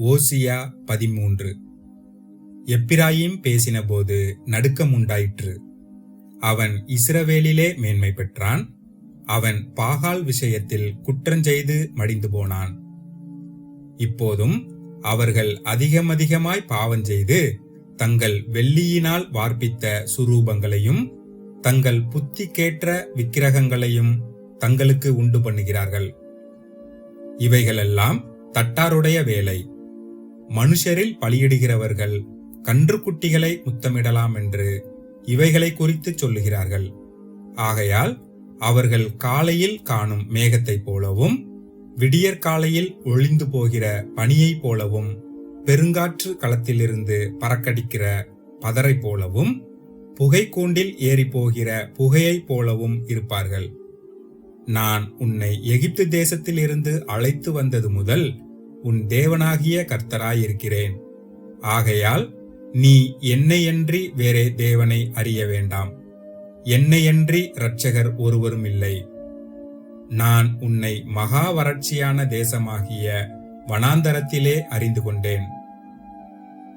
ஓசியா 13. எப்பிராயீம் பேசினபோது நடுக்கம் உண்டாயிற்று. அவன் இஸ்ரவேலிலே மேன்மை பெற்றான். அவன் பாகால் விஷயத்தில் குற்றஞ்செய்து மடிந்து போனான். இப்போதும் அவர்கள் அதிகமாய் பாவஞ்செய்து தங்கள் வெள்ளியினால் வார்ப்பித்த சுரூபங்களையும் தங்கள் புத்திக்கேற்ற விக்கிரகங்களையும் தங்களுக்கு உண்டு பண்ணுகிறார்கள். இவைகளெல்லாம் தட்டாருடைய வேலை. மனுஷரில் பலியிடுகிறவர்கள் கன்றுக்குட்டிகளை முத்தமிடலாம் என்று இவைகளை குறித்து சொல்லுகிறார்கள். ஆகையால் அவர்கள் காலையில் காணும் மேகத்தைப் போலவும் விடியற்காலையில் ஒளிந்து போகிற பனியைப் போலவும் பெருங்காற்று களத்திலிருந்து பறக்கடிக்கிற பதரை போலவும் புகைக்கூண்டில் ஏறி போகிற புகையைப் போலவும் இருப்பார்கள். நான் உன்னை எகிப்து தேசத்திலிருந்து அழைத்து வந்தது முதல் உன் தேவனாகிய கர்த்தராயிருக்கிறேன். ஆகையால் நீ என்னையன்றி வேறே தேவனை அறிய வேண்டாம். என்னையன்றி இரட்சகர் ஒருவரும் இல்லை. நான் உன்னை மகா வறட்சியான தேசமாகிய வனாந்தரத்திலே அறிந்து கொண்டேன்.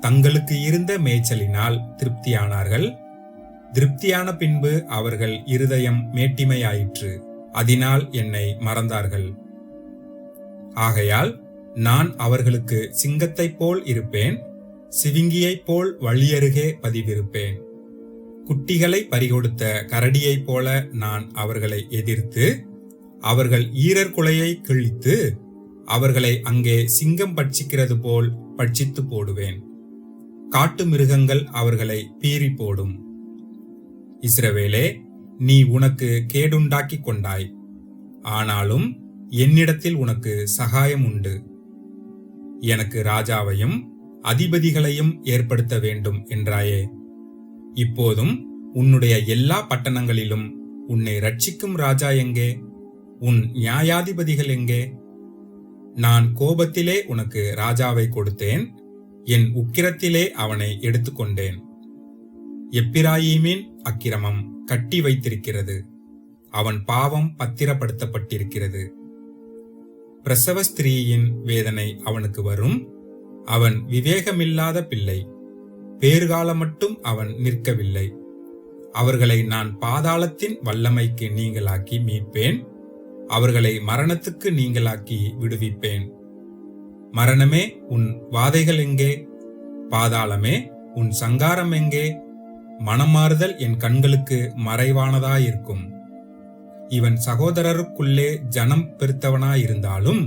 தங்களுக்கு இருந்த மேய்ச்சலினால் திருப்தியானார்கள். திருப்தியான பின்பு அவர்கள் இருதயம் மேட்டிமையாயிற்று. அதனால் என்னை மறந்தார்கள். ஆகையால் நான் அவர்களுக்கு சிங்கத்தைப் போல் இருப்பேன், சிவிங்கியைப் போல் வழியருகே பதிவிருப்பேன். குட்டிகளை பறிகொடுத்த கரடியைப் போல நான் அவர்களை எதிர்த்து அவர்கள் ஈரர்குலையை கிழித்து அவர்களை அங்கே சிங்கம் பட்சிக்கிறது போல் பட்சித்து போடுவேன். காட்டு மிருகங்கள் அவர்களை பீறி போடும். இஸ்ரவேலே, நீ உனக்கு கேடுண்டாக்கி கொண்டாய். ஆனாலும் என்னிடத்தில் உனக்கு சகாயம் உண்டு. எனக்கு ராஜாவையும் அதிபதிகளையும் ஏற்படுத்த வேண்டும் என்றாயே. இப்போதும் உன்னுடைய எல்லா பட்டணங்களிலும் உன்னை ரட்சிக்கும் ராஜா எங்கே? உன் நியாயாதிபதிகள் எங்கே? நான் கோபத்திலே உனக்கு ராஜாவை கொடுத்தேன், என் உக்கிரத்திலே அவனை எடுத்துக்கொண்டேன். எப்பிராயீமின் அக்கிரமம் கட்டி வைத்திருக்கிறது, அவன் பாவம் பத்திரப்படுத்தப்பட்டிருக்கிறது. பிரசவ ஸ்திரீயின் வேதனை அவனுக்கு வரும். அவன் விவேகமில்லாத பிள்ளை, பேறுகாலம் மட்டும் அவன் நிற்கவில்லை. அவர்களை நான் பாதாளத்தின் வல்லமைக்கு நீங்களாக்கி மீட்பேன், அவர்களை மரணத்துக்கு நீங்களாக்கி விடுவிப்பேன். மரணமே, உன் வாதைகள் எங்கே? பாதாளமே, உன் சங்காரம் எங்கே? மனமாறுதல் என் கண்களுக்கு மறைவானதாயிருக்கும். இவன் சகோதரருக்குள்ளே ஜனம் பெருத்தவனாயிருந்தாலும்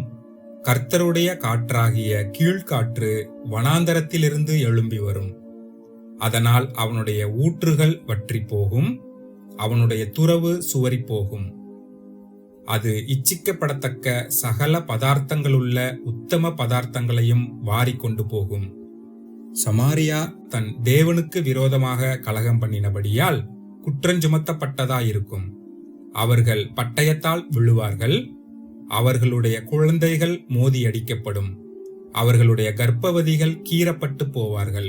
கர்த்தருடைய காற்றாகிய கீழ்காற்று வனாந்தரத்திலிருந்து எழும்பி வரும். அதனால் அவனுடைய ஊற்றுகள் வற்றி போகும், அவனுடைய துறவு சுவரி போகும். அது இச்சிக்கப்படத்தக்க சகல பதார்த்தங்களுள்ள உத்தம பதார்த்தங்களையும் வாரிக்கொண்டு போகும். சமாரியா தன் தேவனுக்கு விரோதமாக கலகம் பண்ணினபடியால் குற்றஞ்சுமத்தப்பட்டதாயிருக்கும். அவர்கள் பட்டயத்தால் விழுவார்கள், அவர்களுடைய குழந்தைகள் மோதியடிக்கப்படும், அவர்களுடைய கர்ப்பவதிகள் கீறப்பட்டு போவார்கள்.